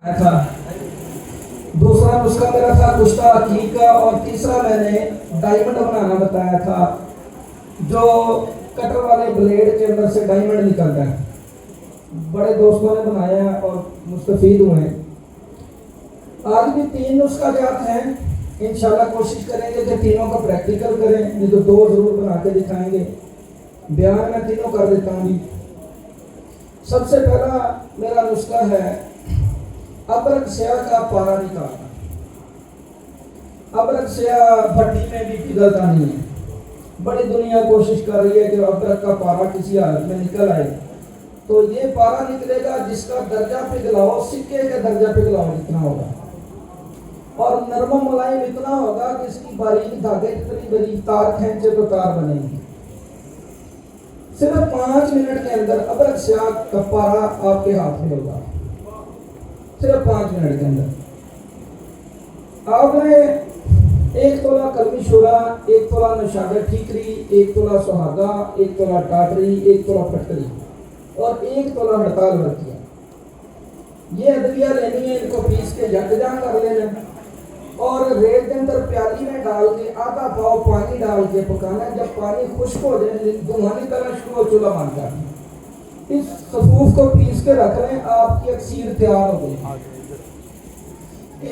تھا دوسرا نسخہ میرا تھا کشتہ حقیق کا، اور تیسرا میں نے ڈائمنڈ بنانا بتایا تھا، جو کٹر والے بلیڈ کے اندر سے ڈائمنڈ نکلتا ہے۔ بڑے دوستوں نے بنایا اور مستفید ہوئے ہیں۔ آج بھی 3 نسخہ جات ہیں، انشاءاللہ کوشش کریں گے کہ تینوں کا پریکٹیکل کریں، نہیں تو 2 ضرور بنا کے دکھائیں گے۔ بیان میں تینوں کر دیتا ہوں۔ سب سے پہلا میرا نسخہ ہے ابرک سیاہ کا پارا نکالنا۔ ابرک سیاہ بھٹی میں بھی پگھلتا نہیں ہے، بڑی دنیا کوشش کر رہی ہے کہ ابرک کا پارا کسی حالت میں نکل آئے، تو یہ پارا نکلے گا جس کا درجہ پگھلاؤ سکے کا درجہ پگھلاؤ اتنا ہوگا، اور نرم و ملائم اتنا ہوگا کہ اس کی باریک دھاگے اتنی بڑی تار کھینچے تو تار بنے گی۔ صرف 5 منٹ کے اندر ابرک سیاہ کا پارا آپ کے ہاتھ میں ہوگا، صرف 5 منٹ کے اندر۔ آپ نے 1 تولہ کلمی شورا، 1 تولہ نشاگر ٹھیکری، 1 تولہ سہاگا، 1 تولہ ٹاٹری، 1 تولہ پٹکری اور 1 تولہ ہڑتال ورک کیا۔ یہ ادویہ لینی ہے، ان کو پیس کے یکجا کر لینا، اور ریت کے اندر پیالی میں ڈال کے آدھا پاؤ پانی ڈال کے پکانا ہے۔ جب پانی خشک ہو جائے، دھواں نکلنا شروع ہو، چولہا بند کرنا۔ اس صفوف کو پیس کے رکھ لیں، آپ کی اکسیر تیار ہو گئی۔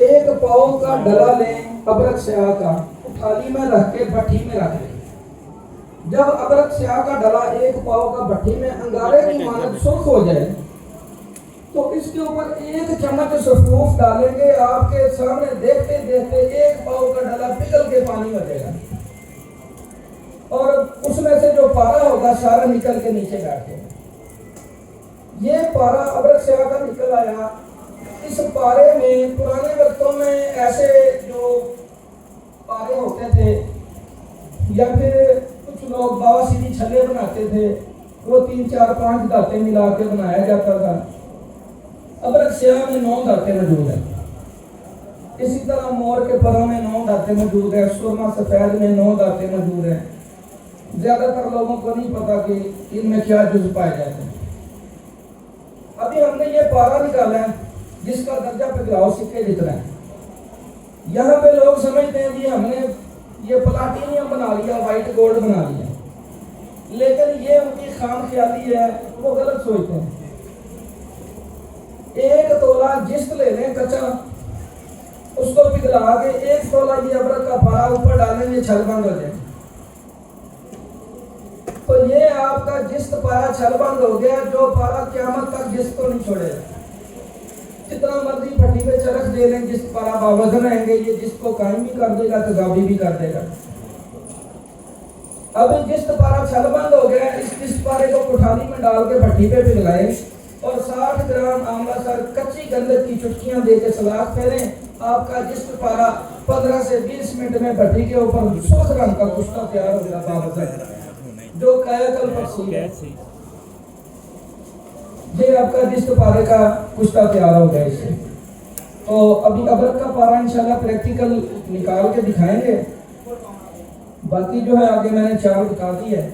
1 پاؤ کا ڈلا لیں ابرک سیاہ کا، تھالی میں رکھ کے بھٹی میں رکھ لیں۔ جب ابرک سیاہ کا ڈلا 1 پاؤ کا بھٹی میں انگارے کی مانند سرخ ہو جائے، تو اس کے اوپر 1 چمچ صفوف ڈالیں گے۔ آپ کے سامنے دیکھتے دیکھتے 1 پاؤ کا ڈلا پگھل کے پانی ہو جائے گا، اور اس میں سے جو پارا ہوگا سارا نکل کے نیچے بیٹھ جائے گا۔ یہ پارا ابرک سیاہ کا نکل آیا۔ اس پارے میں پرانے وقتوں میں ایسے جو پارے ہوتے تھے، یا پھر کچھ لوگ باوا سیدھی چھلے بناتے تھے، وہ 3 4 5 دھاتیں ملا کے بنایا جاتا تھا۔ ابرک سیاہ میں 9 دھاتیں موجود ہیں۔ اسی طرح مور کے پروں میں 9 دھاتیں موجود ہیں، سرما سفید میں 9 دھاتیں موجود ہیں۔ زیادہ تر لوگوں کو نہیں پتا کہ ان میں کیا جز پائے جاتے ہیں۔ ابھی ہم نے یہ پارا نکالا ہے جس کا درجہ پگھلاؤ سکے جتنا ہے۔ یہاں پہ لوگ سمجھتے ہیں کہ ہم نے یہ پلاٹینیم بنا لیا، وائٹ گولڈ بنا لیا، لیکن یہ ان کی خام خیالی ہے، وہ غلط سوچتے ہیں۔ 1 تولہ جست لے لیں کچا، اس کو پگھلا کے 1 تولہ یہ ابرک کا پارا اوپر ڈالیں، یہ چھل بند ہو جائے، تو یہ آپ کا جست پارا چھل بند ہو گیا۔ جو پارا قیامت تک جست کو نہیں چھوڑے گا، جتنا مرضی پھٹی پہ چرخ دے لیں، جست پارا باوزن رہیں گے، یہ جست کو قائم بھی کر دے گا، تضابی بھی کر دے گا۔ اب جست پارا چھل بند ہو گیا، اس جست پارے کو کٹھالی میں ڈال کے بھٹی پہ پگھلائیں، اور 60 گرام آملہ سر کچی گندک کی چٹکیاں دے کے سلاخ پھیریں۔ آپ کا جست پارا 15 سے 20 منٹ میں بھٹی کے اوپر سرخ رنگ کا کشتہ تیار ہو جاتا ہے، جو قائق الفصیل ہے۔ یہ آپ کا جست پارے کا کشتہ تیار ہو گیا۔ اس سے تو ابھی ابرک کا پارا انشاءاللہ پریکٹیکل نکال کے دکھائیں گے، باقی جو ہے آگے میں نے 4 بتا دی ہے۔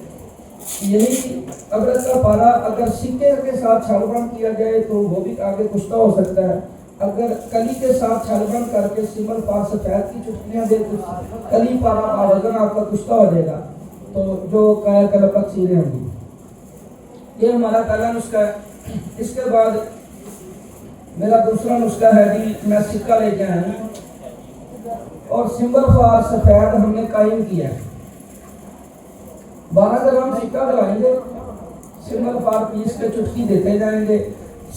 یہی ابرک کا پارا اگر سکے کے ساتھ چھل بند کیا جائے تو وہ بھی آگے کشتہ ہو سکتا ہے۔ اگر کلی کے ساتھ چھل بند کر کے سمبل پار سفید کی چٹکیاں دے تو کلی پارا باوزن آپ کا کشتہ ہو جائے گا، تو جو قائق الفصیل ہوں گی۔ یہ ہمارا پہلا نسخہ ہے۔ اس کے بعد میرا دوسرا نسخہ ہے جی، میں سکہ لے کے آیا ہوں، اور سمبل فار سفید ہم نے قائم کیا ہے۔ 12 گرام سکہ ڈلائیں گے، سمبل فار پیس کے چٹکی دیتے جائیں گے،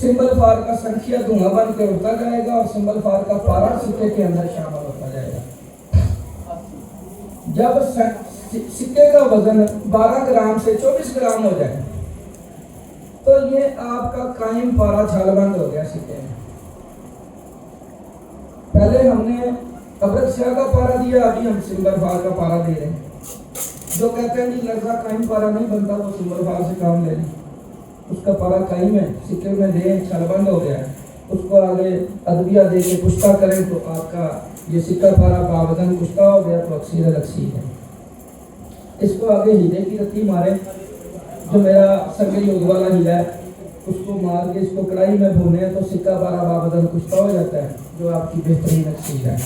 سمبل فار کا سنکھیا دھواں بن کے اڑتا جائے گا، اور سمبل فار کا پارا سکے کے اندر شامل ہوتا جائے گا۔ جب سکے کا وزن 12 گرام سے 24 گرام ہو جائے تو یہ آپ کا قائم پارا چھل بند ہو گیا سکے میں۔ پہلے ہم نے ابرک سیاہ کا پارا دیا، ابھی ہم سمبل فار کا پارا دے رہے ہیں۔ جو کہتے ہیں کہ لڑکا قائم پارا نہیں بنتا، وہ سمبل فار سے کام لے لیں، اس کا پارا قائم ہے، سکے میں دیں، چھل بند ہو گیا ہے، اس کو آگے ادویہ دے کے کشتہ کریں تو آپ کا یہ سکہ پارا باوزن کشتہ ہو گیا، تو اکسیر الاکسیر ہے۔ اس کو آگے ہیلے کی رتی مارے، جو میرا سنگلی یود والا ہیلا ہے، اس کو مار کے اس کو کڑائی میں بھونے تو سکہ بارہ بابدن کشتا ہو جاتا ہے، جو آپ کی بہترین نقصی ہے۔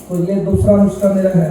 تو یہ دوسرا نسخہ میرا ہے۔